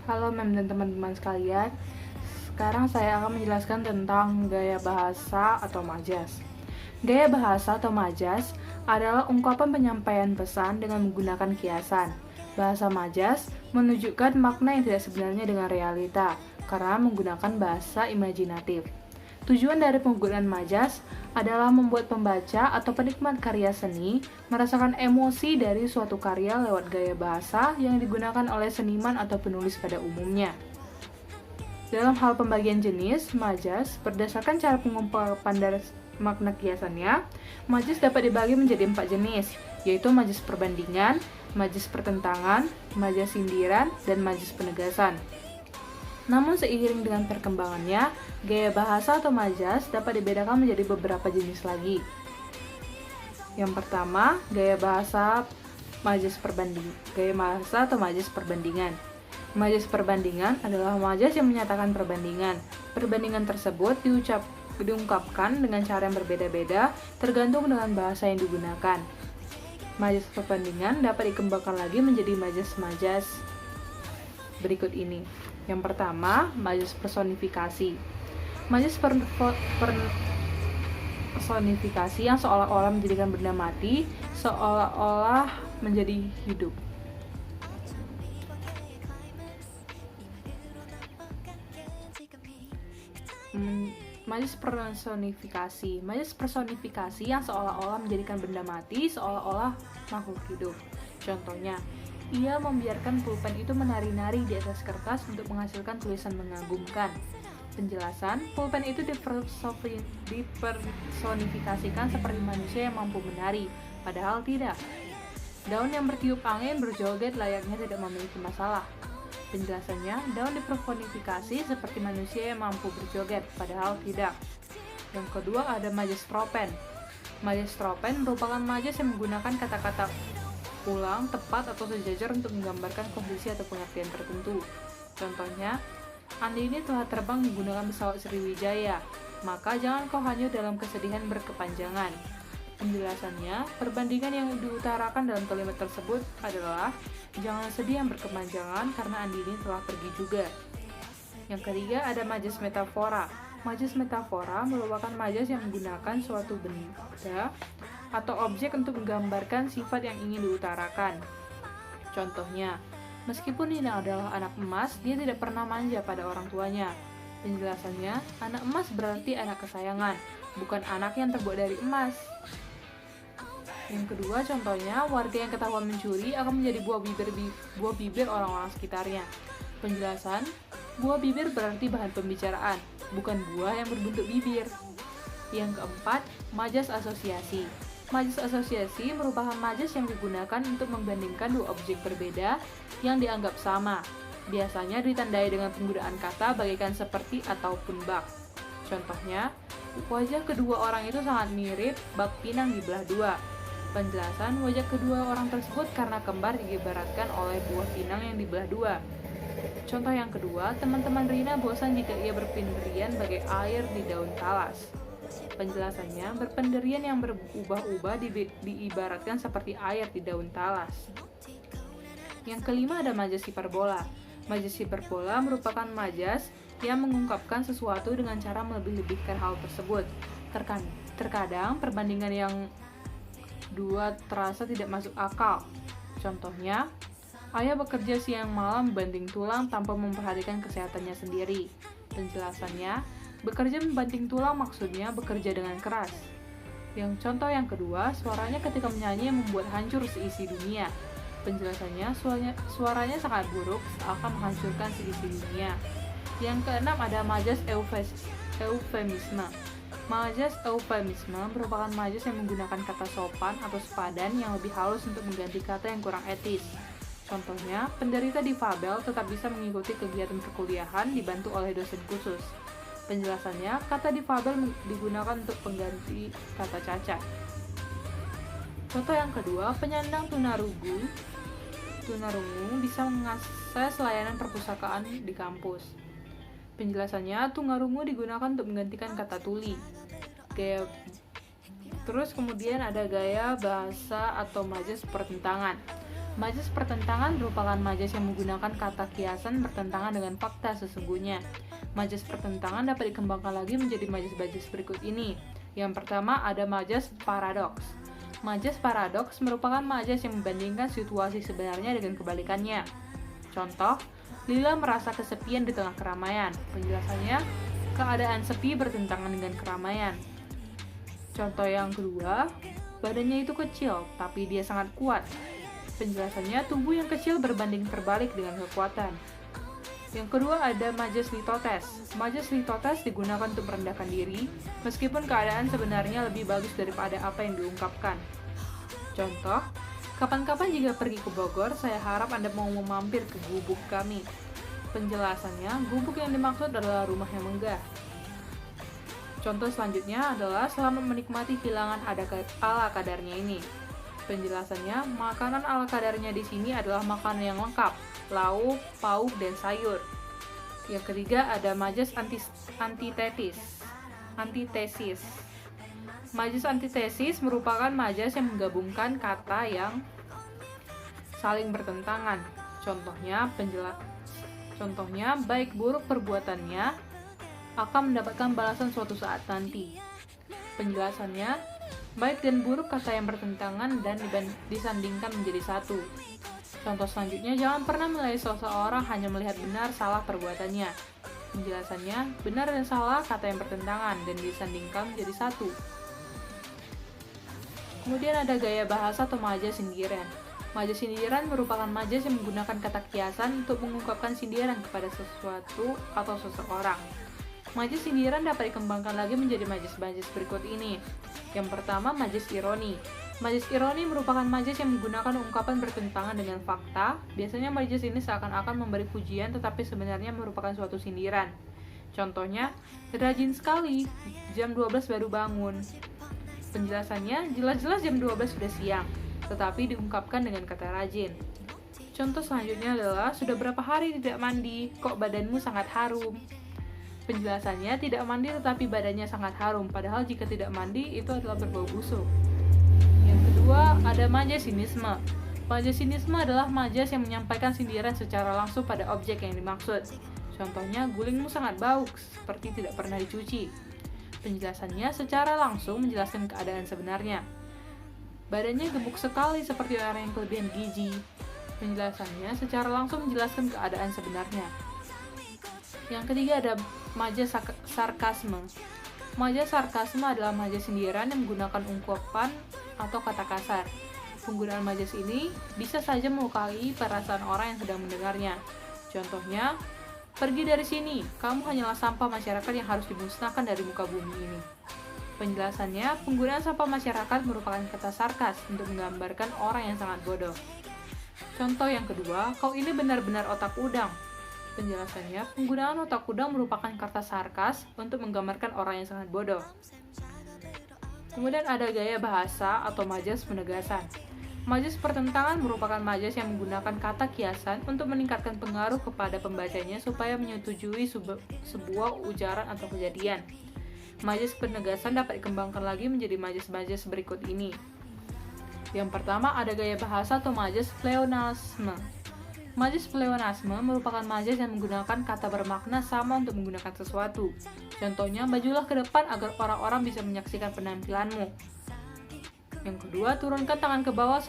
Halo mem dan teman-teman sekalian. Sekarang saya akan menjelaskan tentang gaya bahasa atau majas. Gaya bahasa atau majas adalah ungkapan penyampaian pesan dengan menggunakan kiasan. Bahasa majas menunjukkan makna yang tidak sebenarnya dengan realita karena menggunakan bahasa imajinatif. Tujuan dari penggunaan majas adalah membuat pembaca atau penikmat karya seni merasakan emosi dari suatu karya lewat gaya bahasa yang digunakan oleh seniman atau penulis pada umumnya. Dalam hal pembagian jenis, majas berdasarkan cara pengungkapan dari makna kiasannya, majas dapat dibagi menjadi 4 jenis, yaitu majas perbandingan, majas pertentangan, majas sindiran, dan majas penegasan. Namun seiring dengan perkembangannya, gaya bahasa atau majas dapat dibedakan menjadi beberapa jenis lagi. Yang pertama, gaya bahasa atau majas perbandingan. Majas perbandingan adalah majas yang menyatakan perbandingan. Perbandingan tersebut diungkapkan dengan cara yang berbeda-beda tergantung dengan bahasa yang digunakan. Majas perbandingan dapat dikembangkan lagi menjadi majas-majas berikut ini. Yang pertama, majas personifikasi. Majas personifikasi yang seolah-olah menjadikan benda mati seolah-olah menjadi hidup. Majas personifikasi. Majas personifikasi yang seolah-olah menjadikan benda mati seolah-olah makhluk hidup. Contohnya, ia membiarkan pulpen itu menari-nari di atas kertas untuk menghasilkan tulisan mengagumkan. Penjelasan, pulpen itu dipersonifikasikan seperti manusia yang mampu menari, padahal tidak. Daun yang bertiup angin berjoget layaknya tidak memiliki masalah. Penjelasannya, daun dipersonifikasi seperti manusia yang mampu berjoget, padahal tidak. Yang kedua ada majas tropen. Majas tropen merupakan majas yang menggunakan kata-kata ulang, tepat, atau sejajar untuk menggambarkan kondisi atau pengertian tertentu. Contohnya, Andini telah terbang menggunakan pesawat Sriwijaya, maka jangan kau hanyut dalam kesedihan berkepanjangan. Penjelasannya, perbandingan yang diutarakan dalam kalimat tersebut adalah jangan sedih yang berkepanjangan karena Andini telah pergi juga. Yang ketiga ada majas metafora. Majas metafora merupakan majas yang menggunakan suatu benda atau objek untuk menggambarkan sifat yang ingin diutarakan. Contohnya, meskipun Nina adalah anak emas, dia tidak pernah manja pada orang tuanya. Penjelasannya, anak emas berarti anak kesayangan, bukan anak yang terbuat dari emas. Yang kedua, contohnya, warga yang ketahuan mencuri akan menjadi buah bibir orang-orang sekitarnya. Penjelasan, buah bibir berarti bahan pembicaraan, bukan buah yang berbentuk bibir. Yang keempat, majas asosiasi. Majas asosiasi merupakan majas yang digunakan untuk membandingkan dua objek berbeda yang dianggap sama. Biasanya ditandai dengan penggunaan kata bagaikan seperti ataupun bak. Contohnya, wajah kedua orang itu sangat mirip bak pinang dibelah dua. Penjelasan, wajah kedua orang tersebut karena kembar diibaratkan oleh buah pinang yang dibelah dua. Contoh yang kedua, teman-teman Rina bosan jika ia berpendirian bagai air di daun talas. Penjelasannya, berpendirian yang berubah-ubah diibaratkan seperti air di daun talas. Yang kelima ada majas hiperbola. Majas hiperbola merupakan majas yang mengungkapkan sesuatu dengan cara melebih-lebihkan hal tersebut. Terkadang perbandingan yang dua terasa tidak masuk akal. Contohnya, ayah bekerja siang malam membanting tulang tanpa memperhatikan kesehatannya sendiri. Penjelasannya, bekerja membanting tulang maksudnya bekerja dengan keras. Yang contoh yang kedua, suaranya ketika menyanyi membuat hancur seisi dunia. Penjelasannya, suaranya sangat buruk seakan menghancurkan seisi dunia. Yang keenam ada majas eufemisme. Majas eufemisme merupakan majas yang menggunakan kata sopan atau sepadan yang lebih halus untuk mengganti kata yang kurang etis. Contohnya, penderita difabel tetap bisa mengikuti kegiatan perkuliahan dibantu oleh dosen khusus. Penjelasannya, kata difabel digunakan untuk pengganti kata cacat. Contoh yang kedua, penyandang tunarungu bisa mengakses layanan perpustakaan di kampus. Penjelasannya, tunarungu digunakan untuk menggantikan kata tuli. Terus kemudian ada gaya bahasa atau majas pertentangan. Majas pertentangan merupakan majas yang menggunakan kata kiasan bertentangan dengan fakta sesungguhnya. Majas pertentangan dapat dikembangkan lagi menjadi majas-majas berikut ini. Yang pertama ada majas paradoks. Majas paradoks merupakan majas yang membandingkan situasi sebenarnya dengan kebalikannya. Contoh, Lila merasa kesepian di tengah keramaian. Penjelasannya, keadaan sepi bertentangan dengan keramaian. Contoh yang kedua, badannya itu kecil, tapi dia sangat kuat. Penjelasannya, tubuh yang kecil berbanding terbalik dengan kekuatan. Yang kedua ada majas litotes. Majas litotes digunakan untuk merendahkan diri, meskipun keadaan sebenarnya lebih bagus daripada apa yang diungkapkan. Contoh, kapan-kapan jika pergi ke Bogor, saya harap Anda mau mampir ke gubuk kami. Penjelasannya, gubuk yang dimaksud adalah rumah yang megah. Contoh selanjutnya adalah selamat menikmati hilangan ala kadarnya ini. Penjelasannya, makanan ala kadarnya di sini adalah makanan yang lengkap, lauk, pauk, dan sayur. Yang ketiga ada majas antitesis. Majas antitesis merupakan majas yang menggabungkan kata yang saling bertentangan. Contohnya, baik buruk perbuatannya akan mendapatkan balasan suatu saat nanti. Penjelasannya, baik dan buruk kata yang bertentangan dan disandingkan menjadi satu. Contoh selanjutnya, jangan pernah menilai seseorang hanya melihat benar salah perbuatannya. Penjelasannya, benar dan salah kata yang bertentangan dan disandingkan menjadi satu. Kemudian ada gaya bahasa atau majas sindiran. Majas sindiran merupakan majas yang menggunakan kata kiasan untuk mengungkapkan sindiran kepada sesuatu atau seseorang. Majas sindiran dapat dikembangkan lagi menjadi majas-majas berikut ini. Yang pertama, majas ironi. Majas ironi merupakan majas yang menggunakan ungkapan bertentangan dengan fakta. Biasanya majas ini seakan-akan memberi pujian tetapi sebenarnya merupakan suatu sindiran. Contohnya, rajin sekali, jam 12 baru bangun. Penjelasannya, jelas-jelas jam 12 sudah siang, tetapi diungkapkan dengan kata rajin. Contoh selanjutnya adalah, sudah berapa hari tidak mandi, kok badanmu sangat harum. Penjelasannya, tidak mandi tetapi badannya sangat harum, padahal jika tidak mandi itu adalah berbau busuk. Yang kedua, ada majas sinisme. Majas sinisme adalah majas yang menyampaikan sindiran secara langsung pada objek yang dimaksud. Contohnya, gulingmu sangat bau, seperti tidak pernah dicuci. Penjelasannya secara langsung menjelaskan keadaan sebenarnya. Badannya gemuk sekali seperti orang yang kelebihan gizi. Penjelasannya secara langsung menjelaskan keadaan sebenarnya. Yang ketiga ada majas sarkasme. Majas sarkasme adalah majas sindiran yang menggunakan ungkapan atau kata kasar. Penggunaan majas ini bisa saja melukai perasaan orang yang sedang mendengarnya. Contohnya, pergi dari sini, kamu hanyalah sampah masyarakat yang harus dimusnahkan dari muka bumi ini. Penjelasannya, penggunaan sampah masyarakat merupakan kata sarkas untuk menggambarkan orang yang sangat bodoh. Contoh yang kedua, kau ini benar-benar otak udang. Penjelasannya, penggunaan otak udang merupakan kata sarkas untuk menggambarkan orang yang sangat bodoh. Kemudian ada gaya bahasa atau majas penegasan. Majas pertentangan merupakan majas yang menggunakan kata kiasan untuk meningkatkan pengaruh kepada pembacanya supaya menyetujui sebuah ujaran atau kejadian. Majas penegasan dapat dikembangkan lagi menjadi majas-majas berikut ini. Yang pertama ada gaya bahasa atau majas pleonasme. Majas pleonasme merupakan majas yang menggunakan kata bermakna sama untuk menggunakan sesuatu. Contohnya, bajulah ke depan agar orang-orang bisa menyaksikan penampilanmu. Yang kedua, turunkan tangan ke bawah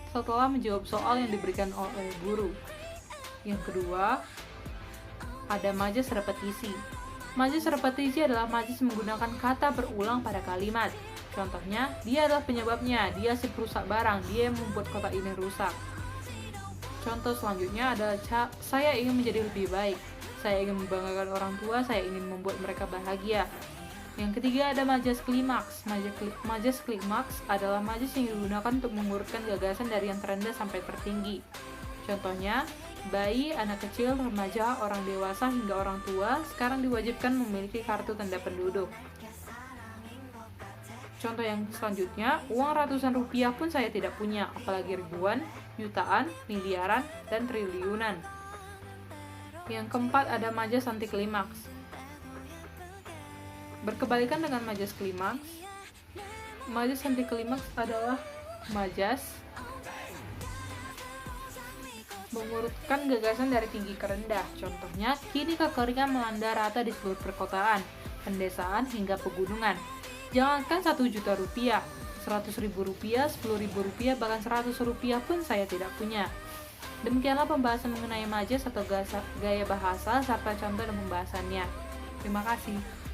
setelah menjawab soal yang diberikan oleh guru. Yang kedua, ada majas repetisi. Majas repetisi adalah majas menggunakan kata berulang pada kalimat. Contohnya, dia adalah penyebabnya, dia si perusak barang, dia yang membuat kota ini rusak. Contoh selanjutnya adalah, saya ingin menjadi lebih baik, saya ingin membanggakan orang tua, saya ingin membuat mereka bahagia. Yang ketiga ada majas klimaks. Majas klimaks adalah majas yang digunakan untuk mengurutkan gagasan dari yang terendah sampai tertinggi. Contohnya, bayi, anak kecil, remaja, orang dewasa, hingga orang tua sekarang diwajibkan memiliki kartu tanda penduduk. Contoh yang selanjutnya, uang ratusan rupiah pun saya tidak punya, apalagi ribuan, jutaan, miliaran, dan triliunan. Yang keempat ada majas anti klimaks. Berkebalikan dengan majas klimaks, majas anti klimaks adalah majas mengurutkan gagasan dari tinggi ke rendah. Contohnya, kini kekeringan melanda rata di seluruh perkotaan, pedesaan, hingga pegunungan. Jangankan 1 juta rupiah, 100 ribu rupiah, 10 ribu rupiah, bahkan 100 rupiah pun saya tidak punya. Demikianlah pembahasan mengenai majas atau gaya bahasa serta contoh dan pembahasannya. Terima kasih.